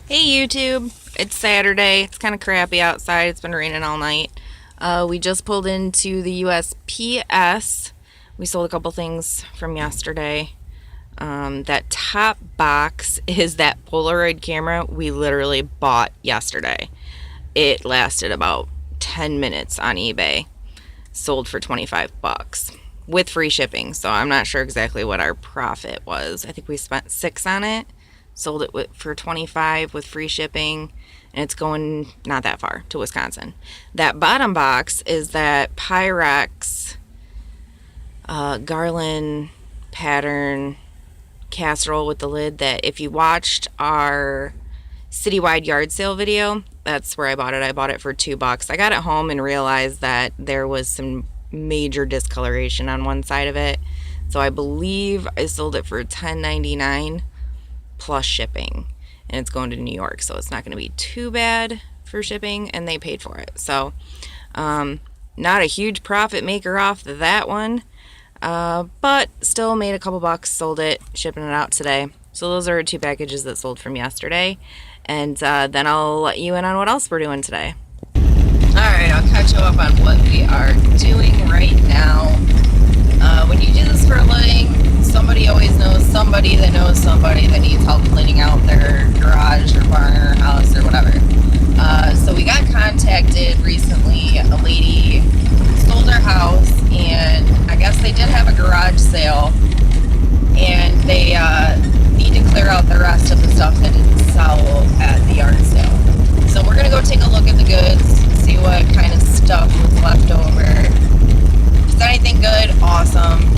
Hey YouTube, it's Saturday. It's kind of crappy outside. It's been raining all night. We just pulled into the USPS. We sold a couple things from yesterday. That top box is that Polaroid camera we literally bought yesterday. It lasted about 10 minutes on eBay. Sold for 25 bucks with free shipping. So I'm not sure exactly what our profit was. I think we spent 6 on it. Sold it for 25 with free shipping, and it's going not that far to Wisconsin. That bottom box is that Pyrex garland pattern casserole with the lid that if you watched our citywide yard sale video, that's where I bought it. I bought it for $2. I got it home and realized that there was some major discoloration on one side of it. So I believe I sold it for $10.99 plus shipping, and it's going to New York, so it's not going to be too bad for shipping, and they paid for it. So not a huge profit maker off that one, but still made a couple bucks. Sold it, shipping it out today. So those are 2 packages that sold from yesterday, and then I'll let you in on what else we're doing today. Alright, I'll catch you up on what we are doing right now. When you do this for a living, somebody always knows somebody that knows somebody that needs help cleaning out their garage or barn or house or whatever. So we got contacted recently. A lady sold her house, and I guess they did have a garage sale, and they need to clear out the rest of the stuff that didn't sell at the yard sale. So we're going to go take a look at the goods, see what kind of stuff was left over. If it's anything good, awesome.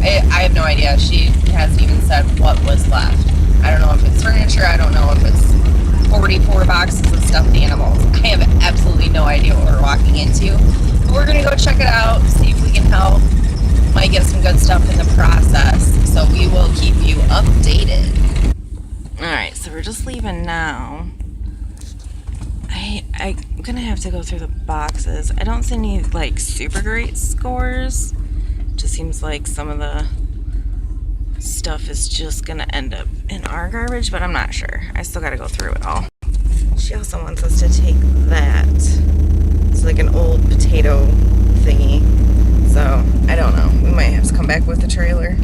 I have no idea. She hasn't even said what was left. I don't know if it's furniture. I don't know if it's 44 boxes of stuffed animals. I have absolutely no idea what we're walking into. But we're going to go check it out, see if we can help. Might get some good stuff in the process. So we will keep you updated. Alright, so we're just leaving now. I'm going to have to go through the boxes. I don't see any, like, super great scores. Just seems like some of the stuff is just gonna end up in our garbage, but I'm not sure. I still gotta go through it all. She also wants us to take that. It's like an old potato thingy. So, I don't know. We might have to come back with the trailer.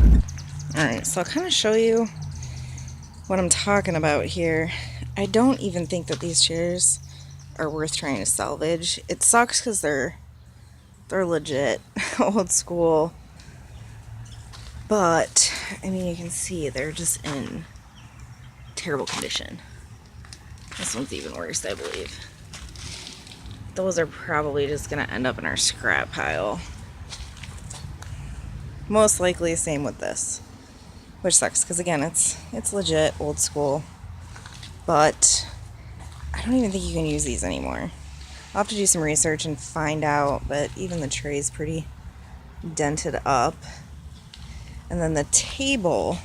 Alright, so I'll kind of show you what I'm talking about here. I don't even think that these chairs are worth trying to salvage. It sucks because they're legit old school, but I mean, you can see they're just in terrible condition. This one's even worse, I believe. Those are probably just gonna end up in our scrap pile. Most likely same with this, which sucks because again, it's legit old school, but I don't even think you can use these anymore. I'll have to do some research and find out, but even the tray is pretty dented up. And then the table's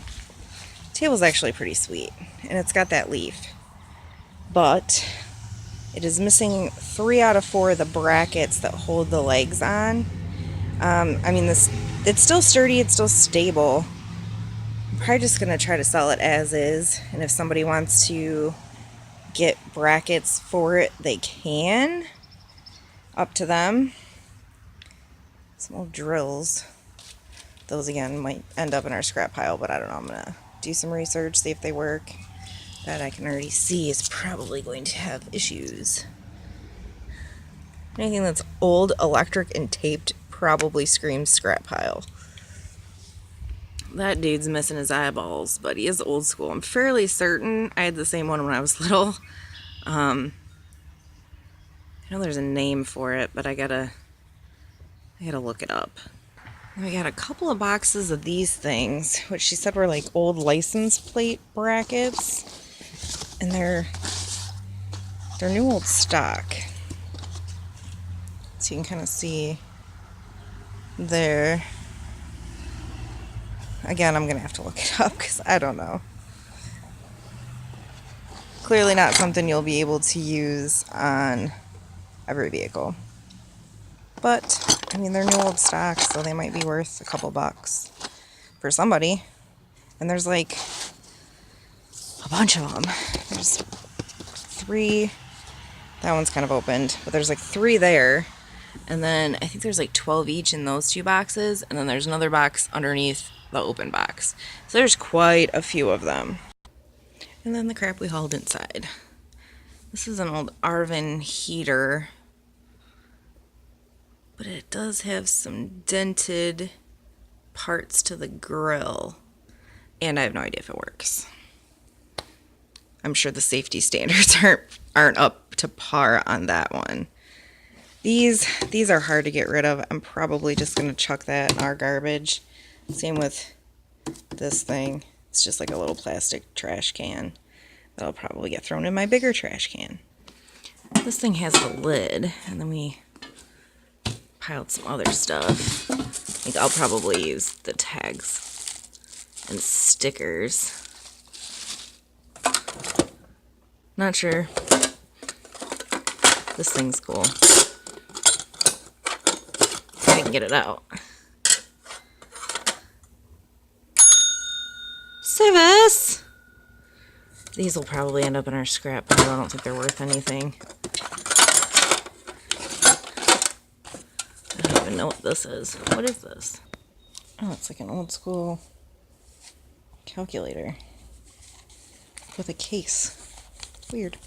actually pretty sweet, and it's got that leaf, but it is missing 3 out of 4 of the brackets that hold the legs on. I mean, it's still sturdy, it's still stable. I'm probably just gonna try to sell it as is, and if somebody wants to get brackets for it, they can. Up to them. Some old drills. Those again might end up in our scrap pile, but I don't know. I'm gonna do some research, see if they work. That I can already see is probably going to have issues. Anything that's old, electric, and taped probably screams scrap pile. That dude's missing his eyeballs, but he is old school. I'm fairly certain I had the same one when I was little. I know there's a name for it, but I gotta look it up. And we got a couple of boxes of these things, which she said were like old license plate brackets, and they're new old stock. So you can kind of see there. Again, I'm gonna have to look it up because I don't know. Clearly not something you'll be able to use on every vehicle. But, I mean, they're new old stock, so they might be worth a couple bucks for somebody. And there's like a bunch of them. There's 3. That one's kind of opened, but there's like 3 there. And then I think there's like 12 each in those 2 boxes. And then there's another box underneath the open box. So there's quite a few of them. And then the crap we hauled inside. This is an old Arvin heater. But it does have some dented parts to the grill. And I have no idea if it works. I'm sure the safety standards aren't up to par on that one. These are hard to get rid of. I'm probably just going to chuck that in our garbage. Same with this thing. It's just like a little plastic trash can. That'll probably get thrown in my bigger trash can. This thing has the lid, and then we piled some other stuff. I think I'll probably use the tags and stickers. Not sure. This thing's cool. I can get it out. Service! These will probably end up in our scrap pile. I don't think they're worth anything. I don't even know what this is. What is this? Oh, it's like an old school calculator with a case. Weird.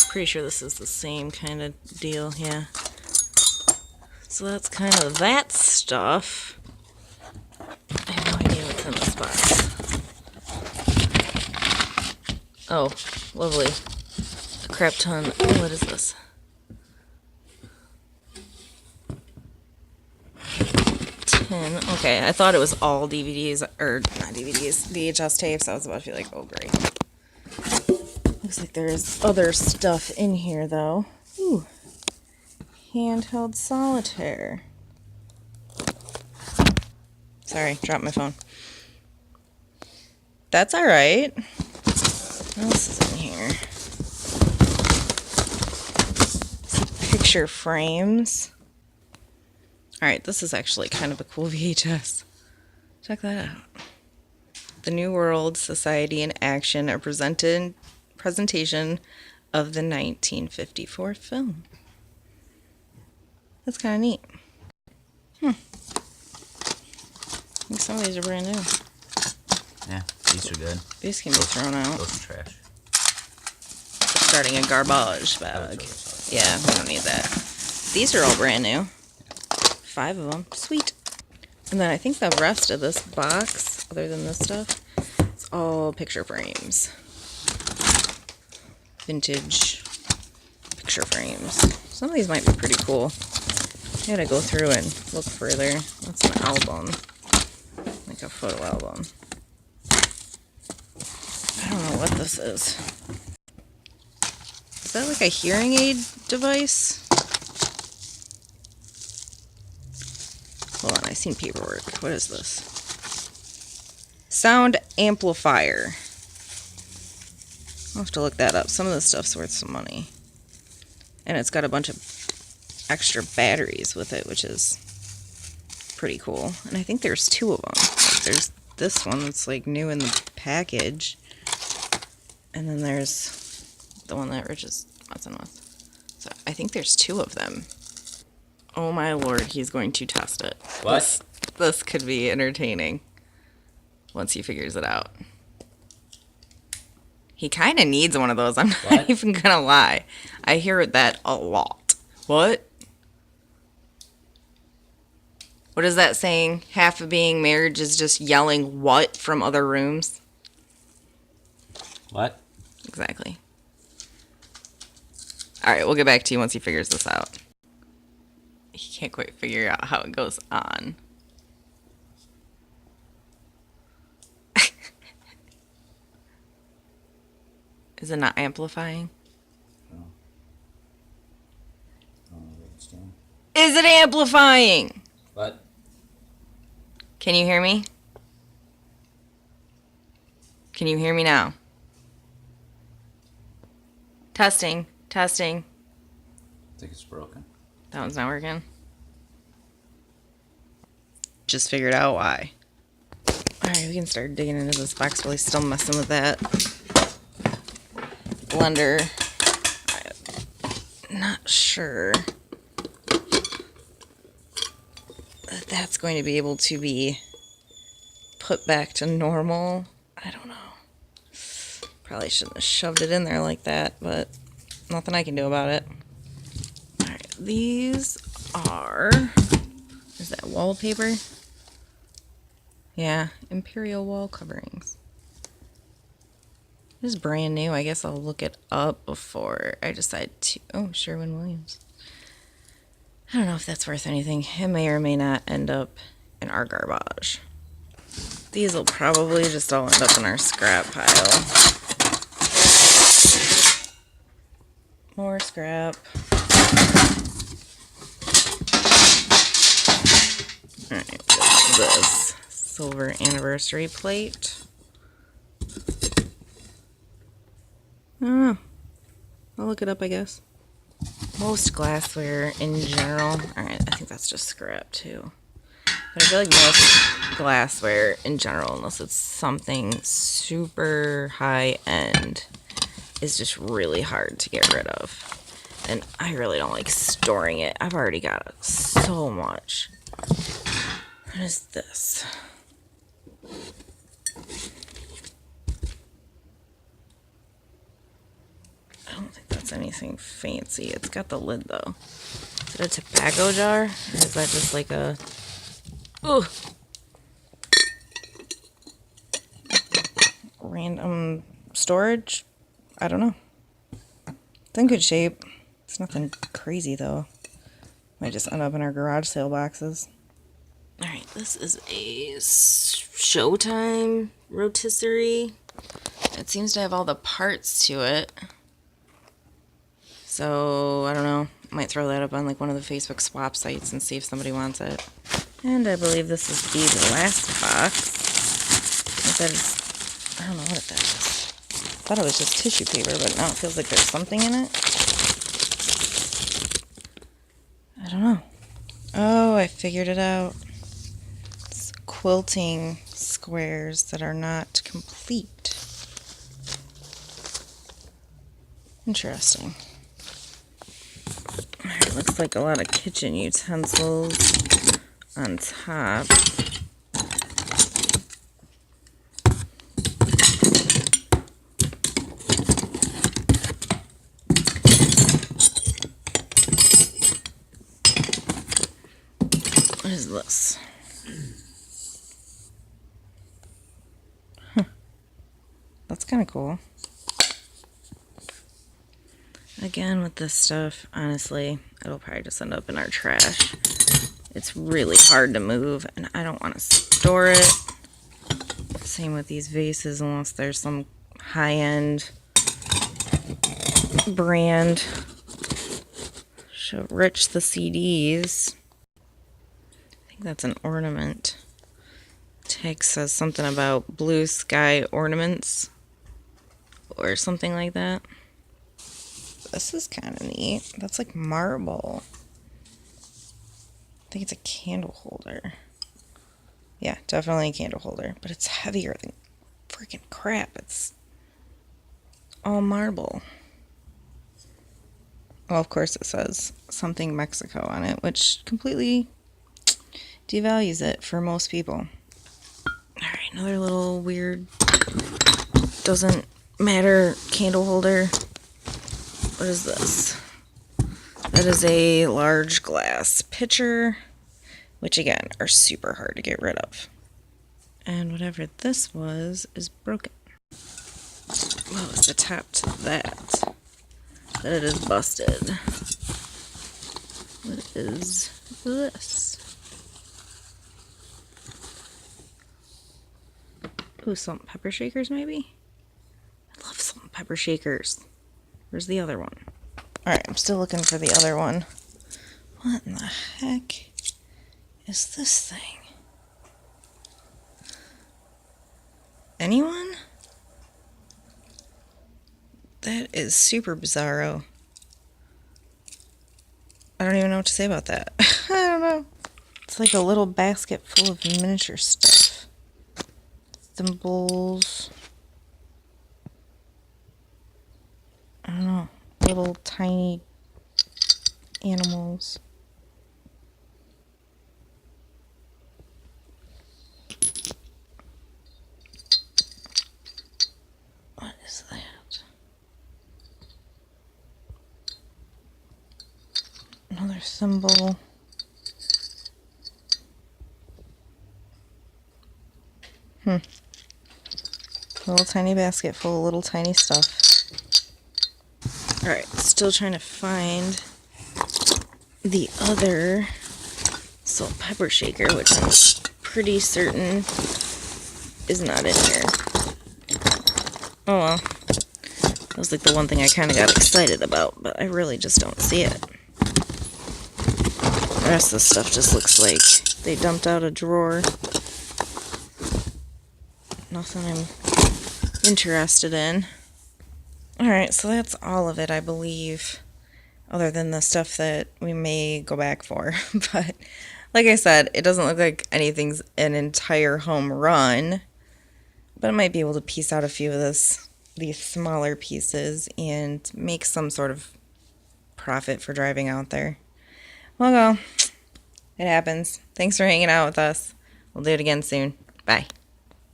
Pretty sure this is the same kind of deal, yeah. So that's kind of that stuff. I have no idea what's in this box. Oh, lovely. A crap ton. Oh, what is this? Tin. Okay, I thought it was all DVDs, or not DVDs, VHS tapes. I was about to be like, oh, great. Looks like there's other stuff in here, though. Ooh. Handheld solitaire. Sorry, dropped my phone. That's alright. What else is in here? Some picture frames. Alright, this is actually kind of a cool VHS. Check that out. The New World Society in Action, a presentation of the 1954 film. That's kind of neat. I think some of these are brand new. Yeah, these are good. These can be thrown out. Those are trash. Starting a garbage bag. Yeah, we don't need that. These are all brand new. 5 of them. Sweet. And then I think the rest of this box, other than this stuff, it's all picture frames. Vintage picture frames. Some of these might be pretty cool. I gotta go through and look further. That's an album. Like a photo album. I don't know what this is. Is that like a hearing aid device? Hold on, I seen paperwork. What is this? Sound amplifier. I'll have to look that up. Some of this stuff's worth some money. And it's got a bunch of extra batteries with it, which is pretty cool. And I think there's 2 of them. Like there's this one that's like new in the package. And then there's the one that Rich is messing with. So I think there's 2 of them. Oh my lord, he's going to test it. What? This could be entertaining once he figures it out. He kind of needs one of those. I'm not even gonna lie. I hear that a lot. What? What is that saying? Half of being marriage is just yelling what from other rooms? What? Exactly. Alright, we'll get back to you once he figures this out. He can't quite figure out how it goes on. Is it not amplifying? No. I don't know what it's doing. Is it amplifying? What? Can you hear me? Can you hear me now? Testing, testing. I think it's broken. That one's not working. Just figured out why. Alright, we can start digging into this box while he's still messing with that blender not sure that that's going to be able to be put back to normal. I don't know. Probably shouldn't have shoved it in there like that, but nothing I can do about it. Alright, these are... Is that wallpaper? Yeah, Imperial wall coverings. This is brand new. I guess I'll look it up before I decide to... Oh, Sherwin-Williams. I don't know if that's worth anything. It may or may not end up in our garbage. These will probably just all end up in our scrap pile. More scrap. Alright, this silver anniversary plate. I don't know. I'll look it up, I guess. Most glassware in general. Alright, I think that's just scrap too. But I feel like most glassware in general, unless it's something super high end, is just really hard to get rid of. And I really don't like storing it. I've already got so much. What is this? I don't think that's anything fancy. It's got the lid though. Is it a tobacco jar? Or is that just like a... Ooh! Random storage? I don't know. It's in good shape. It's nothing crazy though. Might just end up in our garage sale boxes. Alright, this is a Showtime rotisserie. It seems to have all the parts to it. So, I don't know. Might throw that up on like one of the Facebook swap sites and see if somebody wants it. And I believe this is the last box. That is, I don't know what that is. I thought it was just tissue paper, but now it feels like there's something in it. I don't know. Oh, I figured it out. It's quilting squares that are not complete. Interesting. It looks like a lot of kitchen utensils on top. What is this? Huh. That's kind of cool. Again, with this stuff, honestly, it'll probably just end up in our trash. It's really hard to move, and I don't want to store it. Same with these vases, unless there's some high-end brand. Show Rich the CDs. I think that's an ornament. Tag says something about blue sky ornaments or something like that. This is kind of neat. That's like marble. I think it's a candle holder. Yeah, definitely a candle holder. But it's heavier than freaking crap. It's all marble. Well, of course it says something Mexico on it, which completely devalues it for most people. Alright, another little weird, doesn't matter candle holder. What is this? That is a large glass pitcher, which again are super hard to get rid of. And whatever this was is broken. What was the top to that? That it is busted. What is this? Ooh, salt and pepper shakers maybe? I love salt and pepper shakers. Where's the other one? Alright, I'm still looking for the other one. What in the heck is this thing? Anyone? That is super bizarro. I don't even know what to say about that. I don't know. It's like a little basket full of miniature stuff. Thimbles. I don't know. Little tiny animals. What is that? Another symbol. Little tiny basket full of little tiny stuff. Alright, still trying to find the other salt pepper shaker, which I'm pretty certain is not in here. Oh well. That was like the one thing I kind of got excited about, but I really just don't see it. The rest of the stuff just looks like they dumped out a drawer. Nothing I'm interested in. Alright, so that's all of it, I believe. Other than the stuff that we may go back for. But like I said, it doesn't look like anything's an entire home run. But I might be able to piece out a few of these smaller pieces and make some sort of profit for driving out there. Well, it happens. Thanks for hanging out with us. We'll do it again soon. Bye.